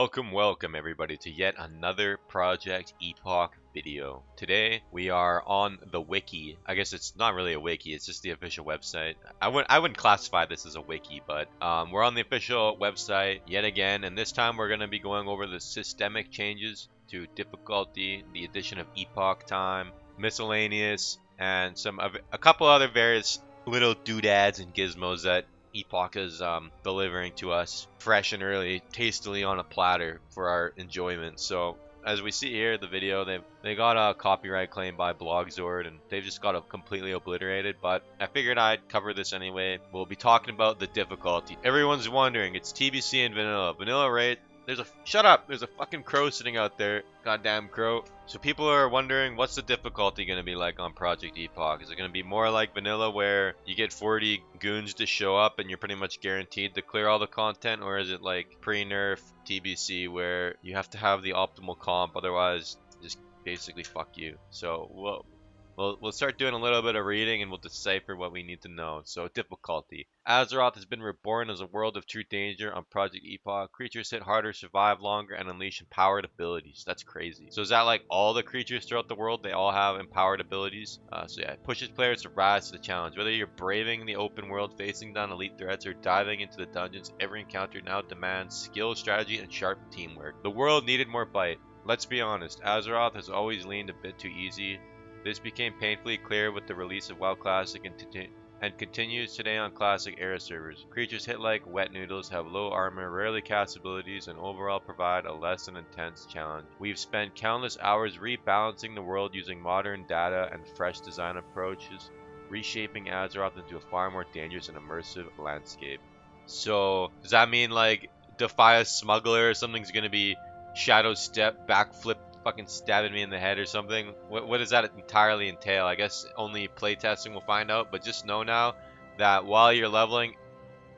Welcome everybody to yet another Project Epoch video. Today we are on the wiki. I guess it's not really a wiki, it's just the official website. I wouldn't classify this as a wiki, but we're on the official website yet again, and this time we're going to be going over the systemic changes to difficulty, the addition of Epoch Time, miscellaneous, and a couple other various little doodads and gizmos that Epoch is delivering to us fresh and early, tastily on a platter for our enjoyment. So as we see here, the video, they got a copyright claim by Blogzord, and they've just got it completely obliterated. But I figured I'd cover this anyway. We'll be talking about the difficulty. Everyone's wondering, it's TBC and vanilla. Vanilla rate. Shut up! There's a fucking crow sitting out there. Goddamn crow. So people are wondering, what's the difficulty going to be like on Project Epoch? Is it going to be more like vanilla where you get 40 goons to show up and you're pretty much guaranteed to clear all the content? Or is it like pre-nerf TBC where you have to have the optimal comp, otherwise just basically fuck you? So we'll start doing a little bit of reading and we'll decipher what we need to know. So difficulty. Azeroth has been reborn as a world of true danger on Project Epoch. Creatures hit harder, survive longer, and unleash empowered abilities. That's crazy. So is that like all the creatures throughout the world? They all have empowered abilities? So yeah, it pushes players to rise to the challenge. Whether you're braving the open world, facing down elite threats, or diving into the dungeons, every encounter now demands skill, strategy, and sharp teamwork. The world needed more bite. Let's be honest, Azeroth has always leaned a bit too easy. This became painfully clear with the release of WoW Classic and continues today on Classic era servers. Creatures hit like wet noodles, have low armor, rarely cast abilities, and overall provide a less than intense challenge. We've spent countless hours rebalancing the world using modern data and fresh design approaches, reshaping Azeroth into a far more dangerous and immersive landscape. So, does that mean like defy a smuggler or something's gonna be shadow step, backflip, fucking stabbing me in the head or something? What does that entirely entail? I guess only playtesting will find out, but just know now that while you're leveling,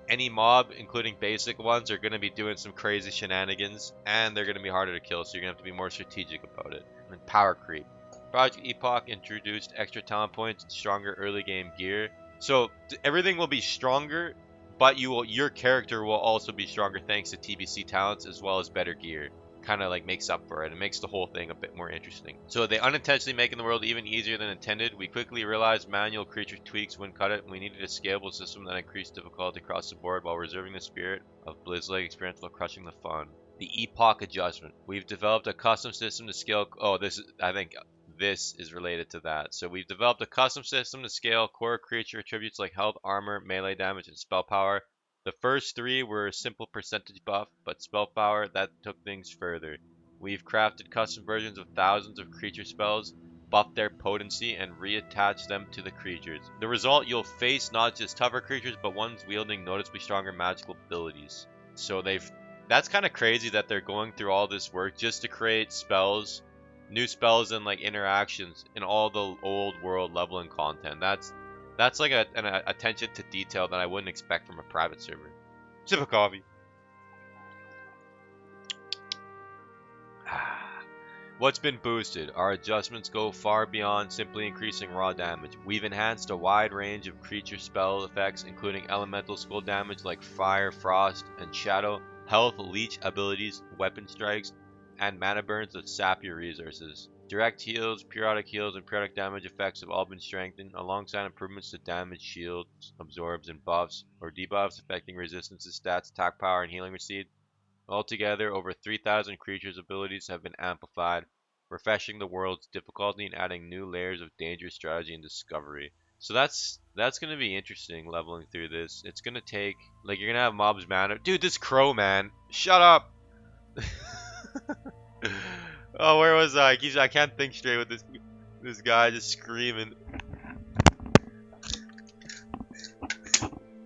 any mob, including basic ones, are going to be doing some crazy shenanigans, and they're going to be harder to kill, so you're going to have to be more strategic about it. And then power creep. Project Epoch introduced extra talent points and stronger early game gear. So everything will be stronger, but your character will also be stronger thanks to TBC talents as well as better gear. Kind of like makes up for it and makes the whole thing a bit more interesting. So they unintentionally making the world even easier than intended. We quickly realized manual creature tweaks wouldn't cut it, and we needed a scalable system that increased difficulty across the board while reserving the spirit of Blizz-like experience while crushing the fun. The Epoch adjustment. We've developed a custom system to scale. I think this is related to that. So we've developed a custom system to scale core creature attributes like health, armor, melee damage, and spell power. The first three were a simple percentage buff, but spell power, that took things further. We've crafted custom versions of thousands of creature spells, buffed their potency, and reattached them to the creatures. The result, you'll face not just tougher creatures, but ones wielding noticeably stronger magical abilities. So that's kind of crazy that they're going through all this work just to create spells, new spells and like interactions in all the old world leveling content. That's like an attention to detail that I wouldn't expect from a private server. Sip of coffee. What's been boosted? Our adjustments go far beyond simply increasing raw damage. We've enhanced a wide range of creature spell effects, including elemental skull damage like fire, frost, and shadow, health, leech abilities, weapon strikes, and mana burns that sap your resources. Direct heals, periodic heals, and periodic damage effects have all been strengthened, alongside improvements to damage, shields, absorbs, and buffs or debuffs affecting resistances, stats, attack power, and healing received. Altogether, over 3,000 creatures' abilities have been amplified, refreshing the world's difficulty and adding new layers of danger, strategy, and discovery. So that's going to be interesting leveling through this. It's going to take, like, you're going to have mobs mana. Dude, this crow, man. Shut up! Oh, where was I? I can't think straight with this guy just screaming.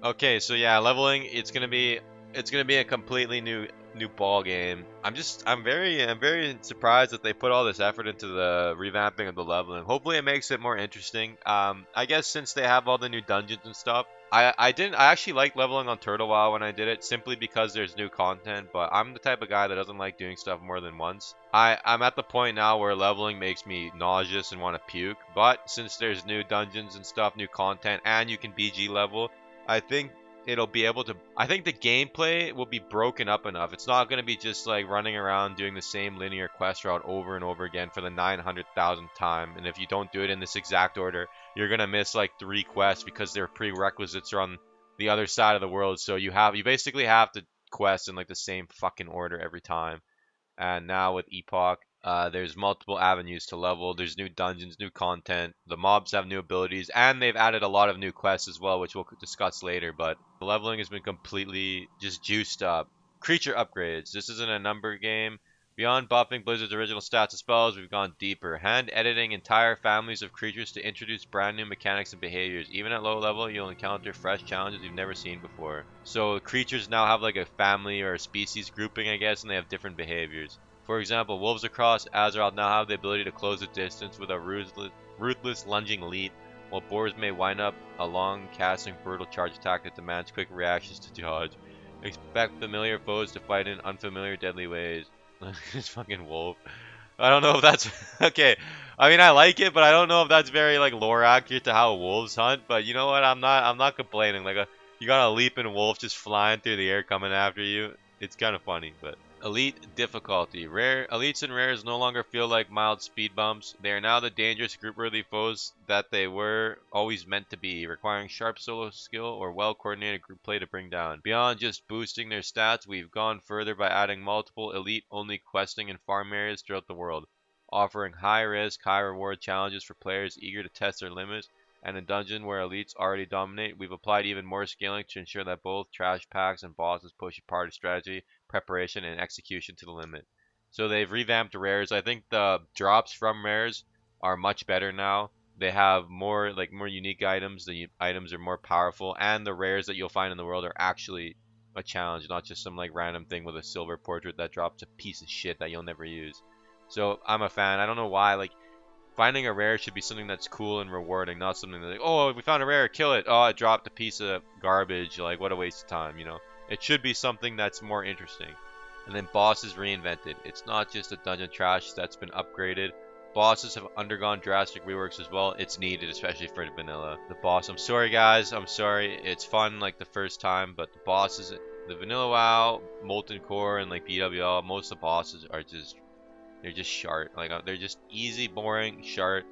Okay, so yeah, leveling, it's gonna be a completely new ball game. I'm very surprised that they put all this effort into the revamping of the leveling. Hopefully it makes it more interesting. I guess since they have all the new dungeons and stuff, I actually liked leveling on Turtle WoW when I did it, simply because there's new content, but I'm the type of guy that doesn't like doing stuff more than once. I'm at the point now where leveling makes me nauseous and want to puke, but since there's new dungeons and stuff, new content, and you can BG level, I think it'll be able to, I think the gameplay will be broken up enough. It's not going to be just like running around doing the same linear quest route over and over again for the 900,000th time. And if you don't do it in this exact order, you're going to miss like 3 quests because their prerequisites are on the other side of the world. So you basically have to quest in like the same fucking order every time. And now with Epoch, there's multiple avenues to level. There's new dungeons, new content. The mobs have new abilities, and they've added a lot of new quests as well, which we'll discuss later. But the leveling has been completely just juiced up. Creature upgrades. This isn't a number game. Beyond buffing Blizzard's original stats and spells, we've gone deeper, hand editing entire families of creatures to introduce brand new mechanics and behaviors. Even at low level, you'll encounter fresh challenges you've never seen before. So creatures now have like a family or a species grouping, I guess, and they have different behaviors. For example, wolves across Azeroth now have the ability to close the distance with a ruthless lunging leap, while boars may wind up a long casting brutal charge attack that demands quick reactions to dodge. Expect familiar foes to fight in unfamiliar deadly ways. This fucking wolf. I don't know if that's okay. I mean, I like it, but I don't know if that's very like lore accurate to how wolves hunt. But you know what? I'm not complaining. Like you got a leaping wolf just flying through the air coming after you. It's kind of funny, but elite difficulty. Rare elites and rares no longer feel like mild speed bumps. They are now the dangerous group-worthy foes that they were always meant to be, requiring sharp solo skill or well-coordinated group play to bring down. Beyond just boosting their stats, we've gone further by adding multiple elite-only questing and farm areas throughout the world, offering high-risk, high-reward challenges for players eager to test their limits. And in dungeon where elites already dominate, we've applied even more scaling to ensure that both trash packs and bosses push a party strategy, preparation, and execution to the limit. So they've revamped rares. I think the drops from rares are much better now. They have more unique items. The items are more powerful, and the rares that you'll find in the world are actually a challenge, not just some like random thing with a silver portrait that drops a piece of shit that you'll never use. So I'm a fan. I don't know why finding a rare should be something that's cool and rewarding, not something that's like, oh, we found a rare, kill it. Oh, it dropped a piece of garbage. Like, what a waste of time, you know? It should be something that's more interesting. And then bosses reinvented. It's not just a dungeon trash that's been upgraded. Bosses have undergone drastic reworks as well. It's needed, especially for vanilla. The boss, I'm sorry guys, I'm sorry. It's fun like the first time, but the bosses, the vanilla WoW, Molten Core, and like BWL, most of the bosses are just they're just short. Like they're just easy, boring, short.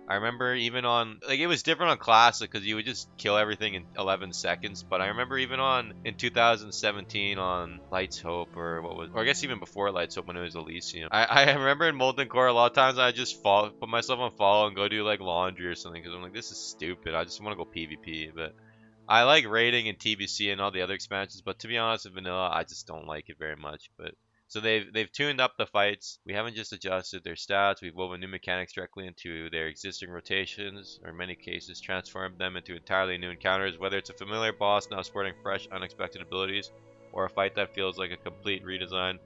I remember even on like it was different on classic because you would just kill everything in 11 seconds. But I remember even on in 2017 on Lights Hope or I guess even before Lights Hope when it was Elysium. I remember in Molten Core a lot of times I just put myself on follow and go do like laundry or something because I'm like this is stupid. I just want to go PvP. But I like raiding and TBC and all the other expansions. But to be honest, with vanilla I just don't like it very much. But so they've tuned up the fights. We haven't just adjusted their stats. We've woven new mechanics directly into their existing rotations, or in many cases transformed them into entirely new encounters, whether it's a familiar boss now sporting fresh, unexpected abilities, or a fight that feels like a complete redesign.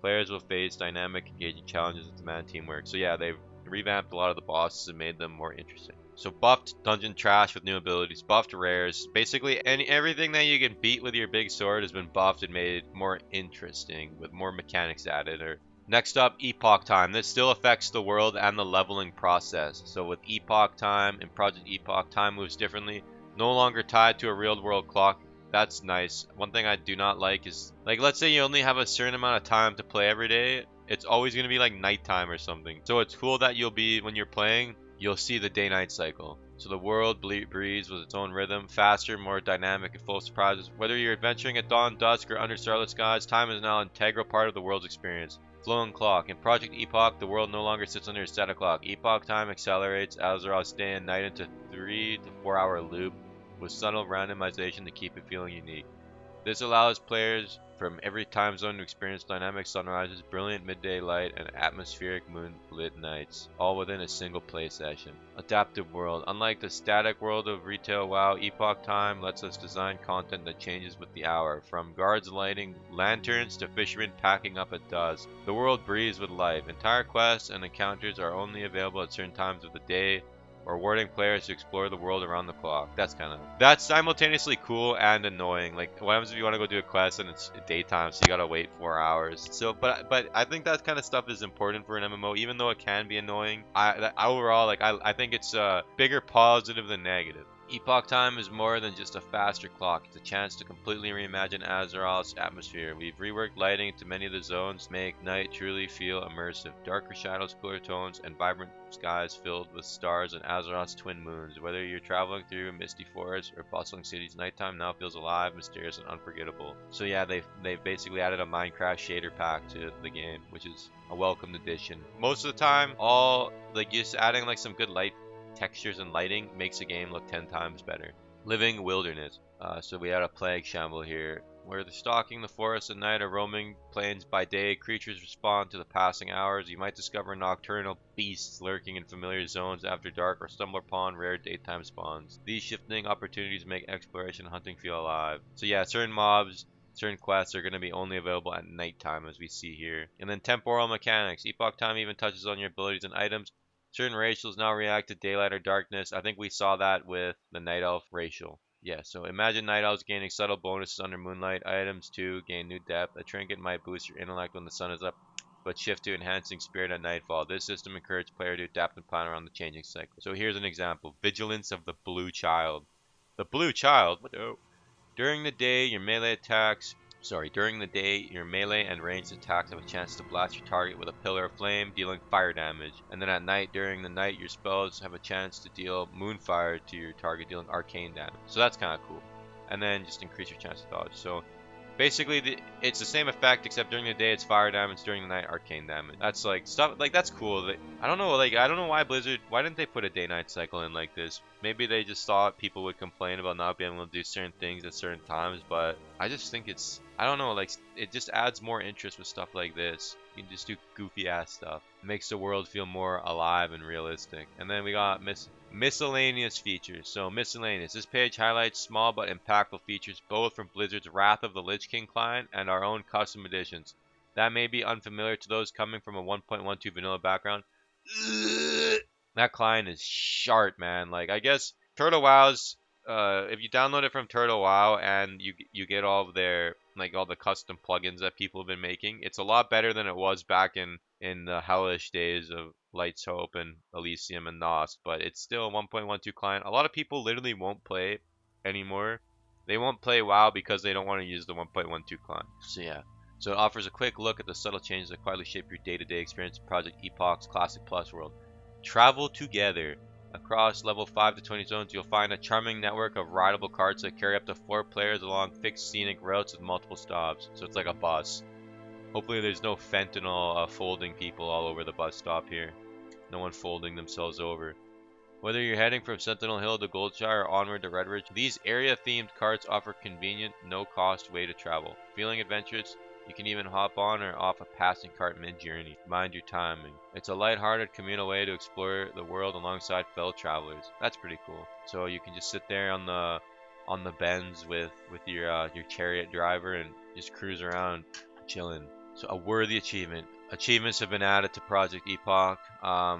Players will face dynamic, engaging challenges that demand teamwork. So yeah, they've revamped a lot of the bosses and made them more interesting. So buffed dungeon trash with new abilities, buffed rares. Basically everything that you can beat with your big sword has been buffed and made more interesting with more mechanics added. Next up, Epoch Time. This still affects the world and the leveling process. So with Epoch Time and Project Epoch, time moves differently. No longer tied to a real world clock. That's nice. One thing I do not like is, like, let's say you only have a certain amount of time to play every day. It's always going to be like nighttime or something. So it's cool that when you're playing, you'll see the day-night cycle. So the world breathes with its own rhythm, faster, more dynamic, and full of surprises. Whether you're adventuring at dawn, dusk, or under starlit skies, time is now an integral part of the world's experience. Flowing clock. In Project Epoch, the world no longer sits under a static clock. Epoch Time accelerates Azeroth's day and night into 3 to 4 hour loop with subtle randomization to keep it feeling unique. This allows players from every time zone to experience dynamic sunrises, brilliant midday light, and atmospheric moonlit nights, all within a single play session. Adaptive world. Unlike the static world of retail WoW, Epoch Time lets us design content that changes with the hour, from guards lighting lanterns to fishermen packing up at dusk. The world breathes with life. Entire quests and encounters are only available at certain times of the day, rewarding players to explore the world around the clock. That's simultaneously cool and annoying. Like, what happens if you want to go do a quest and it's daytime, so you gotta wait 4 hours? So, but I think that kind of stuff is important for an MMO, even though it can be annoying. Overall, like, I think it's a bigger positive than negative. Epoch Time is more than just a faster clock. It's a chance to completely reimagine Azeroth's atmosphere. We've reworked lighting into many of the zones to make night truly feel immersive. Darker shadows, cooler tones, and vibrant skies filled with stars and Azeroth's twin moons. Whether you're traveling through misty forests or bustling cities, nighttime now feels alive, mysterious, and unforgettable. So yeah, they've basically added a Minecraft shader pack to the game, which is a welcomed addition. Most of the time, all like just adding like some good light textures and lighting makes the game look 10 times better. Living wilderness. So we had a plague shamble here. Where they're stalking the forest at night or roaming plains by day, creatures respond to the passing hours. You might discover nocturnal beasts lurking in familiar zones after dark or stumble upon rare daytime spawns. These shifting opportunities make exploration and hunting feel alive. So yeah, certain mobs, certain quests are going to be only available at nighttime as we see here. And then temporal mechanics. Epoch Time even touches on your abilities and items. Certain racials now react to daylight or darkness. I think we saw that with the Night Elf racial. Yeah, so imagine Night Elves gaining subtle bonuses under moonlight. Items too gain new depth. A trinket might boost your intellect when the sun is up, but shift to enhancing spirit at nightfall. This system encourages player to adapt and plan around the changing cycle. So here's an example. Vigilance of the Blue Child. The Blue Child? What? Oh. During the day, during the day, your melee and ranged attacks have a chance to blast your target with a pillar of flame, dealing fire damage. And then at night, during the night, your spells have a chance to deal moonfire to your target, dealing arcane damage. So that's kind of cool. And then just increase your chance to dodge. So basically, it's the same effect, except during the day it's fire damage, during the night arcane damage. That's like stuff like that's cool. I don't know, like I don't know why Blizzard, why didn't they put a day-night cycle in like this? Maybe they just thought people would complain about not being able to do certain things at certain times, but I just think it's, I don't know, like it just adds more interest with stuff like this. You can just do goofy ass stuff. It makes the world feel more alive and realistic. And then we got miscellaneous features. So miscellaneous. This page highlights small but impactful features both from Blizzard's Wrath of the Lich King client and our own custom editions. That may be unfamiliar to those coming from a 1.12 vanilla background. That client is sharp, man. Like I guess Turtle WoW's if you download it from Turtle WoW and you get all of their like all the custom plugins that people have been making, it's a lot better than it was back in the hellish days of Light's Hope and Elysium and Nost, but it's still a 1.12 client. A lot of people literally won't play anymore. They won't play WoW because they don't want to use the 1.12 client. So yeah. So it offers a quick look at the subtle changes that quietly shape your day-to-day experience in Project Epoch's Classic Plus world. Travel together. Across level 5 to 20 zones, you'll find a charming network of rideable carts that carry up to 4 players along fixed scenic routes with multiple stops. So it's like a bus. Hopefully there's no fentanyl folding people all over the bus stop here. No one folding themselves over. Whether you're heading from Sentinel Hill to Goldshire or onward to Redridge, these area-themed carts offer convenient, no-cost way to travel. Feeling adventurous? You can even hop on or off a passing cart mid-journey. Mind your timing. It's a light-hearted communal way to explore the world alongside fellow travelers. That's pretty cool. So you can just sit there on the bends with your chariot driver and just cruise around chilling. So a worthy achievement. Achievements have been added to Project Epoch. I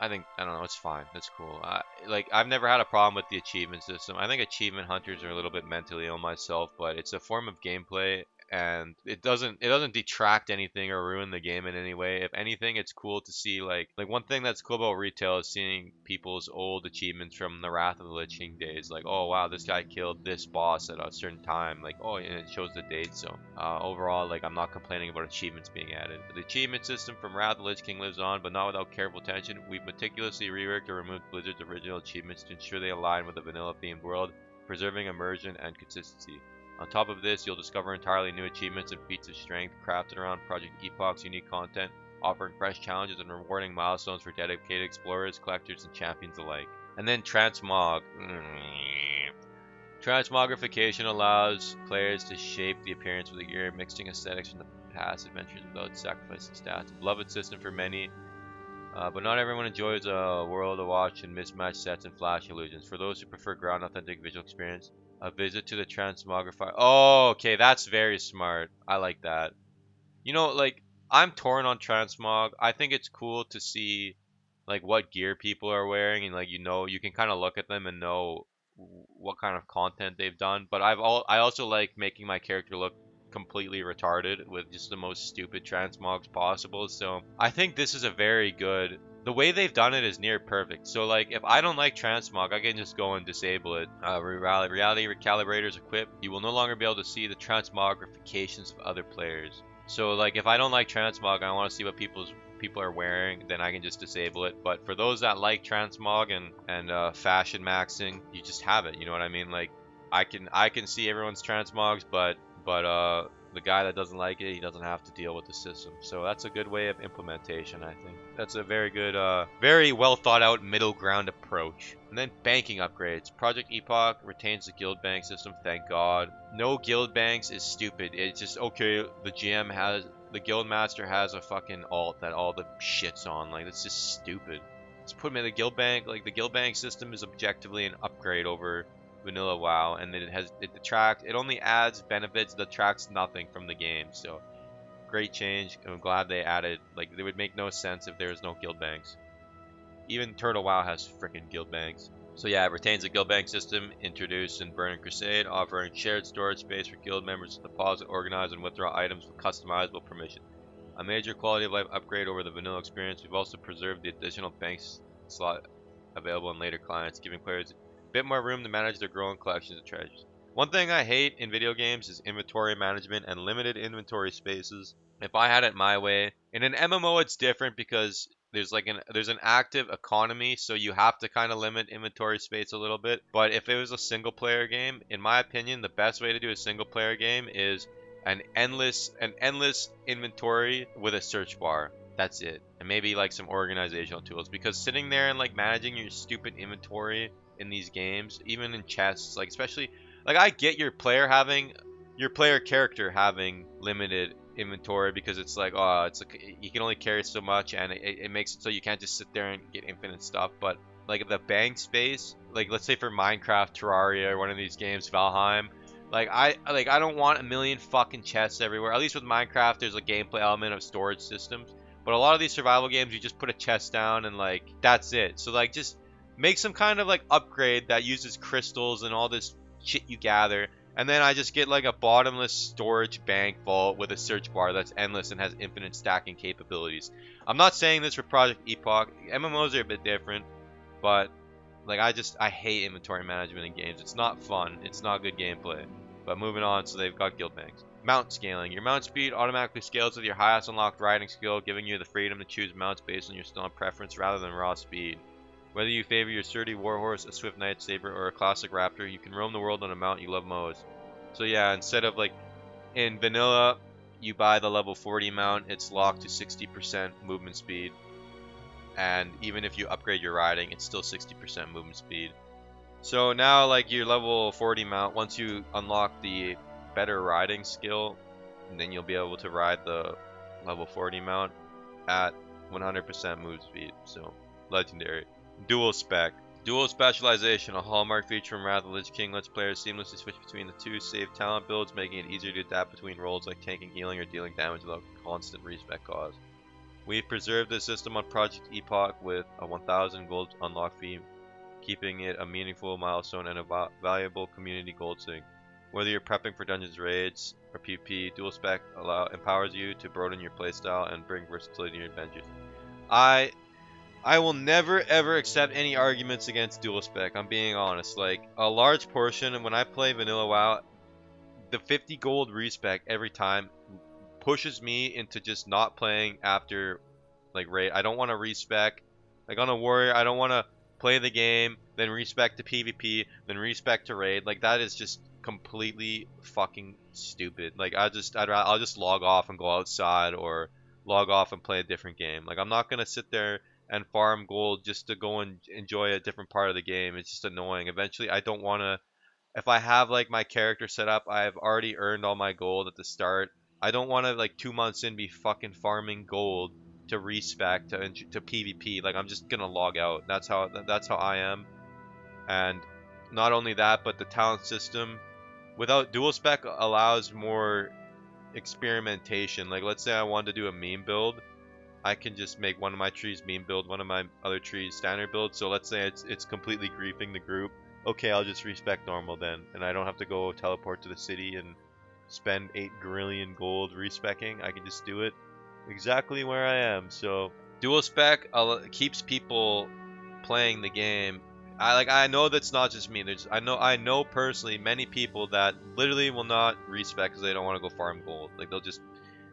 don't know, it's fine. That's cool. Like I've never had a problem with the achievement system. I think achievement hunters are a little bit mentally ill myself, but it's a form of gameplay and it doesn't detract anything or ruin the game in any way. If anything, it's cool to see like one thing that's cool about retail is seeing people's old achievements from the Wrath of the Lich King days. Like, oh wow, this guy killed this boss at a certain time. Like, oh, and it shows the date. So overall, like I'm not complaining about achievements being added. The achievement system from Wrath of the Lich King lives on, but not without careful attention. We've meticulously reworked or removed Blizzard's original achievements to ensure they align with the vanilla-themed world, preserving immersion and consistency. On top of this, you'll discover entirely new achievements and feats of strength crafted around Project Epoch's unique content, offering fresh challenges and rewarding milestones for dedicated explorers, collectors, and champions alike. And then Transmog. Transmogrification allows players to shape the appearance of the gear, mixing aesthetics from the past adventures without sacrificing stats. A beloved system for many, but not everyone enjoys a World of Warcraft and mismatched sets and flash illusions. For those who prefer ground authentic visual experience, a visit to the Transmogrifier. Oh, okay, that's very smart. I like that. You know, like I'm torn on Transmog. I think it's cool to see like what gear people are wearing and like you can kind of look at them and know what kind of content they've done. But I also like making my character look completely retarded with just the most stupid transmogs possible. So I think this is a very good the way they've done it is near perfect. So like if I don't like transmog, I can just go and disable it. Reality recalibrators equipped. You will no longer be able to see the transmogrifications of other players. So like if I don't like transmog, I want to see what people are wearing, then I can just disable it. But for those that like transmog and fashion maxing, you just have it. You know what I mean? Like I can see everyone's transmogs, but the guy that doesn't like it, he doesn't have to deal with the system. So that's a good way of implementation, I think. That's a very good, very well thought out middle ground approach. And then banking upgrades. Project Epoch retains the guild bank system, thank God. No guild banks is stupid. It's just, okay, the guild master has a fucking alt that all the shit's on. Like, that's just stupid. Let's put them in the guild bank. Like, the guild bank system is objectively an upgrade over vanilla WoW, and it only adds benefits, detracts nothing from the game. So great change. I'm glad they added, like, it would make no sense if there was no guild banks. Even Turtle WoW has freaking guild banks. So yeah, it retains the guild bank system introduced in Burning Crusade, offering shared storage space for guild members to deposit, organize, and withdraw items with customizable permission. A major quality of life upgrade over the vanilla experience. We've also preserved the additional banks slot available in later clients, giving players bit more room to manage their growing collections of treasures. One thing I hate in video games is inventory management and limited inventory spaces. If I had it my way, in an MMO it's different because there's an active economy, so you have to kind of limit inventory space a little bit. But if it was a single player game, in my opinion, the best way to do a single player game is an endless inventory with a search bar. That's it. And maybe like some organizational tools, because sitting there and like managing your stupid inventory in these games, even in chests, like especially like I get your player character having limited inventory because it's like, oh, it's like you can only carry so much, and it makes it so you can't just sit there and get infinite stuff. But like the bank space, like let's say for Minecraft, Terraria, or one of these games, Valheim, I don't want a million fucking chests everywhere. At least with Minecraft there's a gameplay element of storage systems, but a lot of these survival games you just put a chest down and like that's it. So like just make some kind of like upgrade that uses crystals and all this shit you gather, and then I just get like a bottomless storage bank vault with a search bar that's endless and has infinite stacking capabilities. I'm not saying this for Project Epoch. MMOs are a bit different, but like I hate inventory management in games. It's not fun. It's not good gameplay. But moving on, so they've got guild banks. Mount scaling. Your mount speed automatically scales with your highest unlocked riding skill, giving you the freedom to choose mounts based on your skill and preference rather than raw speed. Whether you favor your sturdy warhorse, a swift night saber, or a classic raptor, you can roam the world on a mount you love most. So yeah, instead of like in vanilla, you buy the level 40 mount, it's locked to 60% movement speed. And even if you upgrade your riding, it's still 60% movement speed. So now like your level 40 mount, once you unlock the better riding skill, then you'll be able to ride the level 40 mount at 100% move speed. So legendary. Dual spec. Dual specialization, a hallmark feature from Wrath of the Lich King, lets players seamlessly switch between the two save talent builds, making it easier to adapt between roles like tanking, healing, or dealing damage without constant respec cost. We've preserved this system on Project Epoch with a 1,000 gold unlock fee, keeping it a meaningful milestone and a valuable community gold sink. Whether you're prepping for dungeons raids or PvP, dual spec empowers you to broaden your playstyle and bring versatility to your adventures. I will never ever accept any arguments against dual spec. I'm being honest. Like a large portion, and when I play vanilla WoW, the 50 gold respec every time pushes me into just not playing after like raid. I don't want to respec. Like on a warrior, I don't want to play the game, then respec to PvP, then respec to raid. Like that is just completely fucking stupid. Like I'll just log off and go outside, or log off and play a different game. Like I'm not gonna sit there and farm gold just to go and enjoy a different part of the game. It's just annoying. Eventually I don't want to, if I have like my character set up, I've already earned all my gold at the start. I don't want to like 2 months in be fucking farming gold to respec to PvP. Like I'm just gonna log out. That's how I am. And not only that, but the talent system without dual spec allows more experimentation. Like let's say I wanted to do a meme build, I can just make one of my trees meme build, one of my other trees standard build. So let's say it's completely griefing the group. Okay, I'll just respec normal then, and I don't have to go teleport to the city and spend 8 grillion gold respecking. I can just do it exactly where I am. So Dual spec keeps people playing the game. I know that's not just me. I know personally many people that literally will not respec because they don't want to go farm gold. Like they'll just,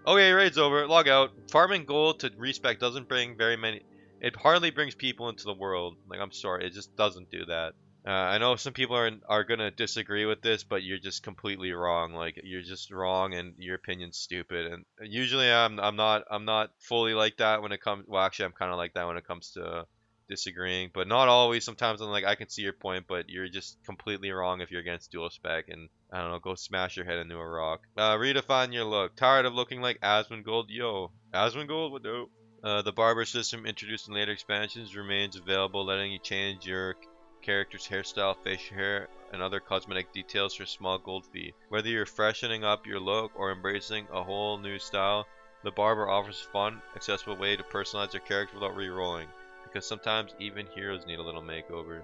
okay, raid's over, log out. Farming gold to respec doesn't bring very many. It hardly brings people into the world. Like I'm sorry, it just doesn't do that. I know some people are gonna disagree with this, but you're just completely wrong. Like you're just wrong, and your opinion's stupid. And usually I'm not fully like that when it comes. Well, actually, I'm kind of like that when it comes to disagreeing, but not always. Sometimes I'm like, I can see your point, but you're just completely wrong if you're against dual spec. And I don't know, go smash your head into a rock. Redefine your look. Tired of looking like Asmongold? Yo, Asmongold, what dope? The Barber system introduced in later expansions remains available, letting you change your character's hairstyle, facial hair, and other cosmetic details for a small gold fee. Whether you're freshening up your look or embracing a whole new style, the Barber offers a fun, accessible way to personalize your character without re-rolling, because sometimes even heroes need a little makeover.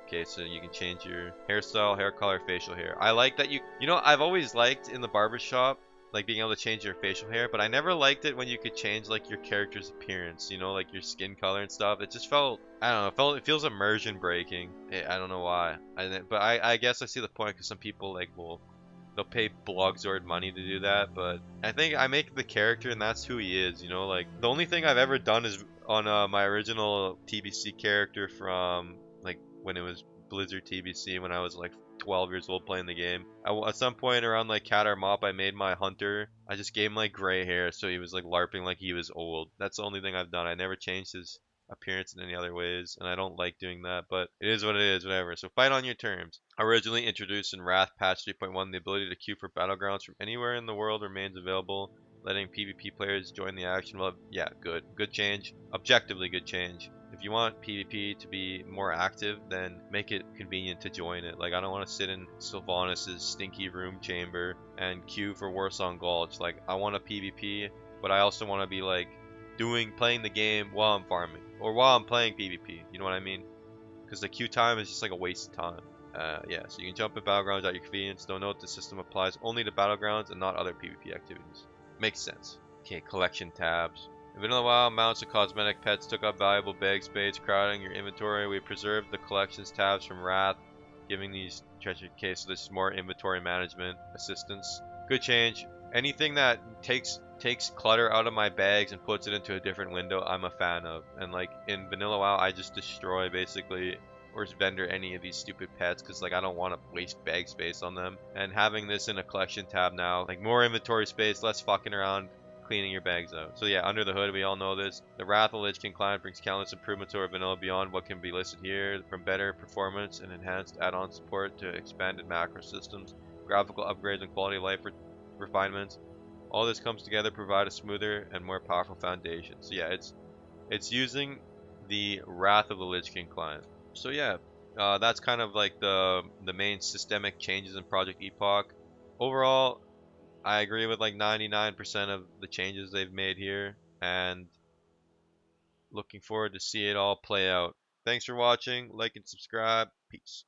Okay, so you can change your hairstyle, hair color, facial hair. I like that you know, I've always liked in the barber shop, like being able to change your facial hair, but I never liked it when you could change like your character's appearance, you know, like your skin color and stuff. It just felt, I don't know, it feels immersion breaking. I don't know why. But I guess I see the point because some people like they'll pay Blogzord money to do that, but I think I make the character and that's who he is, you know, like the only thing I've ever done is on my original TBC character from like when it was Blizzard TBC when I was like 12 years old playing the game. At some point around like Katar Mop, I made my hunter. I just gave him like gray hair so he was like LARPing like he was old. That's the only thing I've done. I never changed his appearance in any other ways, and I don't like doing that, but it is what it is, whatever. So fight on your terms. Originally introduced in Wrath patch 3.1, the ability to queue for battlegrounds from anywhere in the world remains available, letting PvP players join the action. Well, yeah, good change. Objectively good change. If you want PvP to be more active, then make it convenient to join it. Like I don't want to sit in Sylvanas' stinky room chamber and queue for Warsong Gulch. Like I want a PvP, but I also want to be like playing the game while I'm farming or while I'm playing PvP. You know what I mean? Because the queue time is just like a waste of time. Yeah, so you can jump in battlegrounds at your convenience. Don't note the system applies only to battlegrounds and not other PvP activities. Makes sense. Okay, collection tabs. In Vanilla WoW, mounts and cosmetic pets took up valuable bag space, crowding your inventory. We preserved the collections tabs from Wrath, giving these treasure case. So this is more inventory management assistance. Good change. Anything that takes clutter out of my bags and puts it into a different window, I'm a fan of. And like in Vanilla WoW, I just destroy basically or vendor any of these stupid pets because like I don't want to waste bag space on them. And having this in a collection tab now, like more inventory space, less fucking around cleaning your bags out. So yeah, under the hood, we all know this. The Wrath of the Lich King client brings countless improvements over vanilla beyond what can be listed here, from better performance and enhanced add-on support to expanded macro systems, graphical upgrades and quality of life refinements. All this comes together to provide a smoother and more powerful foundation. So yeah, it's using the Wrath of the Lich King client. So yeah, that's kind of like the main systemic changes in Project Epoch. Overall, I agree with like 99% of the changes they've made here, and looking forward to see it all play out. Thanks for watching. Like and subscribe. Peace.